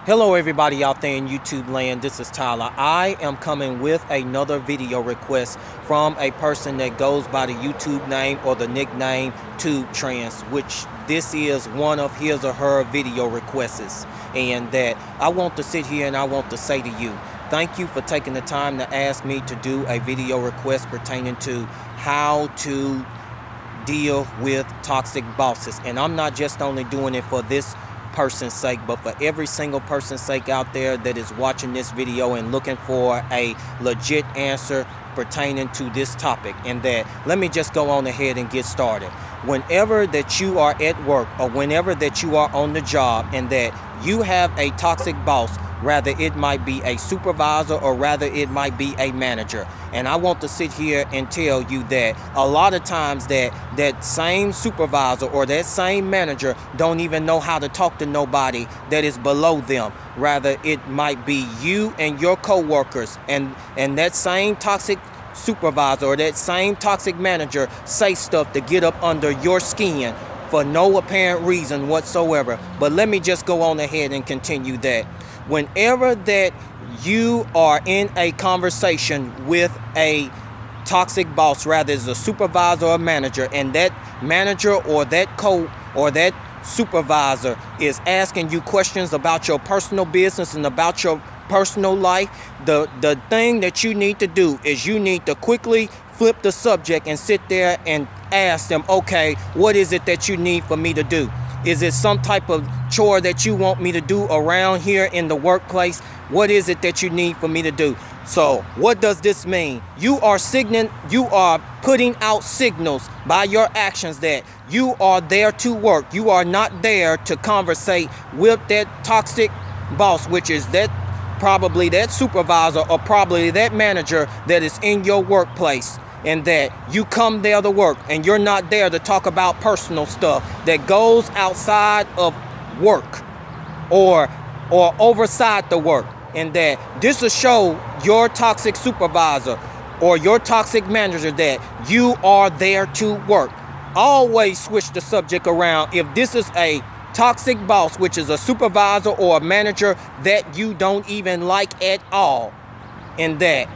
Hello everybody out there in YouTube land, this is Tyler. I am coming with another video request from a person that goes by the YouTube name or the nickname Tube Trans, which this is one of his or her video requests. And that I want to sit here and I want to say to you, thank you for taking the time to ask me to do a video request pertaining to how to deal with toxic bosses. And I'm not just only doing it for this person's sake, but for every single person's sake out there that is watching this video and looking for a legit answer pertaining to this topic. And that, let me just go on ahead and get started. Whenever that you are at work or whenever that you are on the job and that you have a toxic boss, rather it might be a supervisor or rather it might be a manager. And I want to sit here and tell you that a lot of times that same supervisor or that same manager don't even know how to talk to nobody that is below them. Rather it might be you and your co-workers, and that same toxic supervisor or that same toxic manager say stuff to get up under your skin for no apparent reason whatsoever. But let me just go on ahead and continue that. Whenever that you are in a conversation with a toxic boss, rather it's a supervisor or manager, and that manager or that supervisor is asking you questions about your personal business and about your personal life, the thing that you need to do is you need to quickly flip the subject and sit there and ask them, okay, what is it that you need for me to do? Is it some type of chore that you want me to do around here in the workplace? What is it that you need for me to do? So what does this mean? You are putting out signals by your actions that you are there to work. You are not there to conversate with that toxic boss, which is probably that supervisor or probably that manager that is in your workplace. And that you come there to work and you're not there to talk about personal stuff that goes outside of work or overside the work. And that this will show your toxic supervisor or your toxic manager that you are there to work. Always switch the subject around if this is a toxic boss, which is a supervisor or a manager that you don't even like at all. And that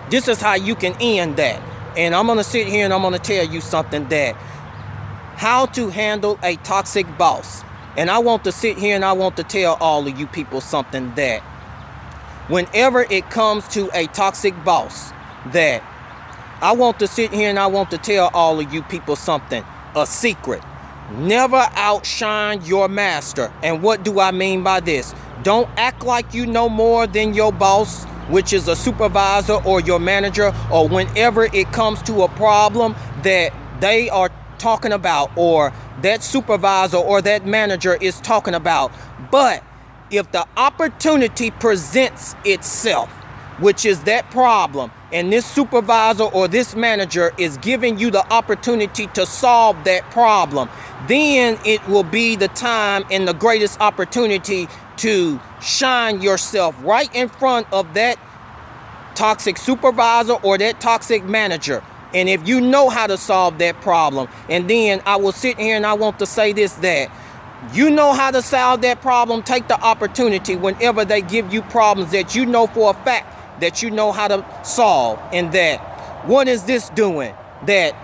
this is how you can end that. And I'm going to sit here and I'm going to tell you something, that how to handle a toxic boss. And I want to sit here and I want to tell all of you people something, that whenever it comes to a toxic boss, that I want to sit here and I want to tell all of you people something, a secret. Never outshine your master. And what do I mean by this? Don't act like you know more than your boss, which is a supervisor or your manager, or whenever it comes to a problem that they are talking about or that supervisor or that manager is talking about. But if the opportunity presents itself, which is that problem, and this supervisor or this manager is giving you the opportunity to solve that problem, then it will be the time and the greatest opportunity to shine yourself right in front of that toxic supervisor or that toxic manager. And if you know how to solve that problem, and then I will sit here and I want to say this, that you know how to solve that problem, take the opportunity whenever they give you problems that you know for a fact that you know how to solve. And that what is this doing? That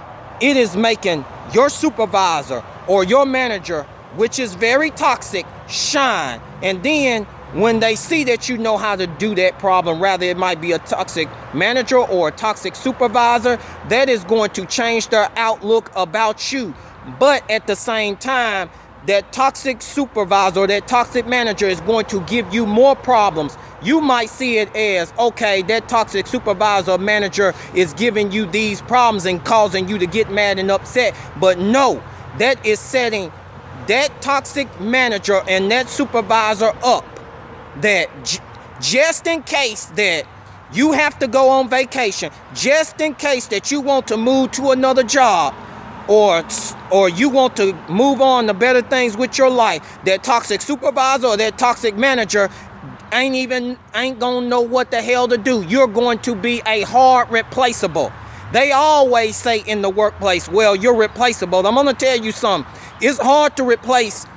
it is making your supervisor or your manager, which is very toxic, shine. And then when they see that you know how to do that problem, rather it might be a toxic manager or a toxic supervisor, that is going to change their outlook about you. But at the same time, that toxic supervisor or that toxic manager is going to give you more problems. You might see it as, okay, that toxic supervisor or manager is giving you these problems and causing you to get mad and upset. But no, that is setting that toxic manager and that supervisor up, that just in case that you have to go on vacation, just in case that you want to move to another job, or you want to move on to better things with your life, that toxic supervisor or that toxic manager ain't gonna know what the hell to do. You're going to be a hard replaceable. They always say in the workplace, well, you're replaceable. I'm gonna tell you something. It's hard to replace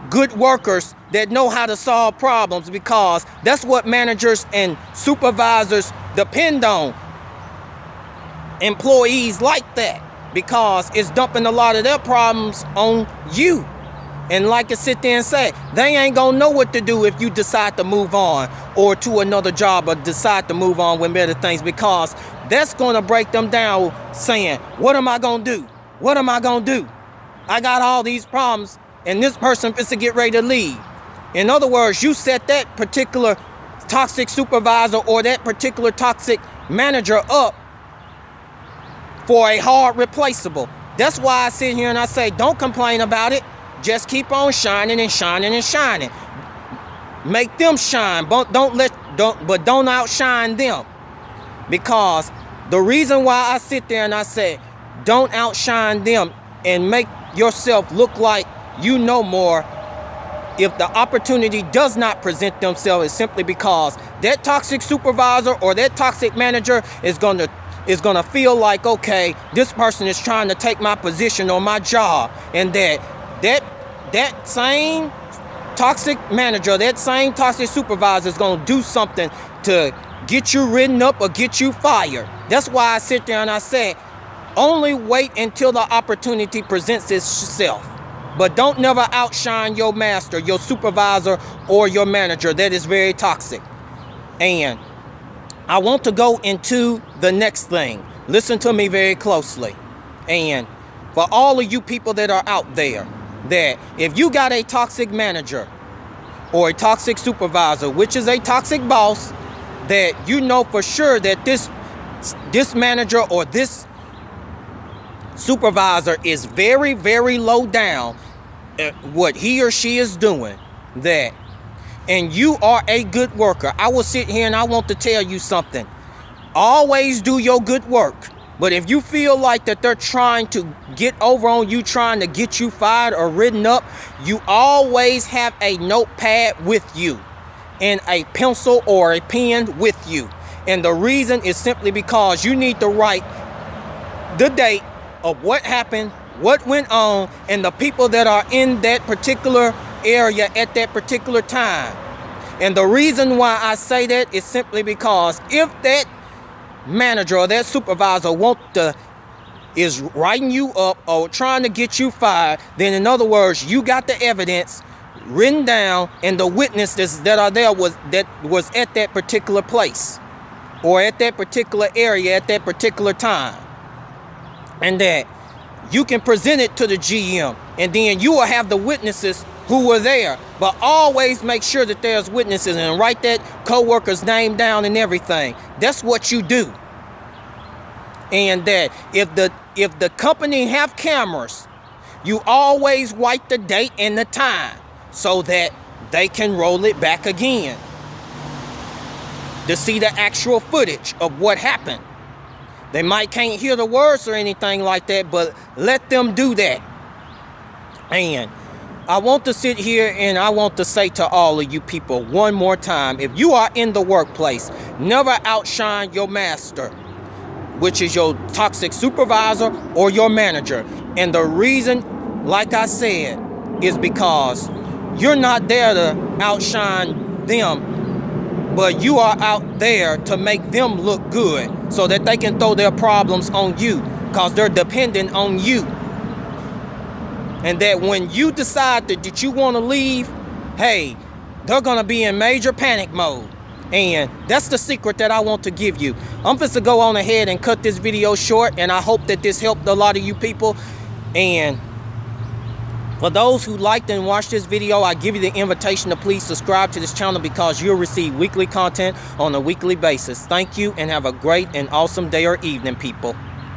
good workers that know how to solve problems, because that's what managers and supervisors depend on. Employees like that, because it's dumping a lot of their problems on you. And like I sit there and say, they ain't gonna know what to do if you decide to move on or to another job, or decide to move on with better things, because that's gonna break them down saying, what am I gonna do? What am I gonna do? I got all these problems and this person is to get ready to leave. In other words, you set that particular toxic supervisor or that particular toxic manager up for a hard replaceable. That's why I sit here and I say, don't complain about it. Just keep on shining and shining and shining. Make them shine, but don't outshine them. Because the reason why I sit there and I say, don't outshine them and make yourself look like you know more if the opportunity does not present themselves, is simply because that toxic supervisor or that toxic manager is gonna feel like, okay, this person is trying to take my position or my job, and that same toxic manager, that same toxic supervisor is gonna do something to get you written up or get you fired. That's why I sit there and I say, only wait until the opportunity presents itself. But don't never outshine your master, your supervisor, or your manager that is very toxic. And I want to go into the next thing. Listen to me very closely. And for all of you people that are out there, that if you got a toxic manager or a toxic supervisor, which is a toxic boss, that you know for sure that this manager or this supervisor is very, very low down at what he or she is doing, that, and you are a good worker, I will sit here and I want to tell you something. Always do your good work. But if you feel like that they're trying to get over on you, trying to get you fired or written up, you always have a notepad with you and a pencil or a pen with you. And the reason is simply because you need to write the date of what happened, what went on, and the people that are in that particular area at that particular time. And the reason why I say that is simply because if that manager or that supervisor is writing you up or trying to get you fired, then in other words, you got the evidence written down, and the witnesses that are there was at that particular place or at that particular area at that particular time, and that you can present it to the GM, and then you will have the witnesses who were there. But always make sure that there's witnesses, and write that co-worker's name down and everything. That's what you do. And that if the company have cameras, you always write the date and the time so that they can roll it back again to see the actual footage of what happened. They might can't hear the words or anything like that, but let them do that. And I want to sit here and I want to say to all of you people one more time, if you are in the workplace, never outshine your master, which is your toxic supervisor or your manager. And the reason, like I said, is because you're not there to outshine them, but you are out there to make them look good so that they can throw their problems on you, because they're dependent on you. And that when you decide that you want to leave, hey, they're going to be in major panic mode. And that's the secret that I want to give you. I'm just to go on ahead and cut this video short, and I hope that this helped a lot of you people. And for those who liked and watched this video, I give you the invitation to please subscribe to this channel, because you'll receive weekly content on a weekly basis. Thank you, and have a great and awesome day or evening, people.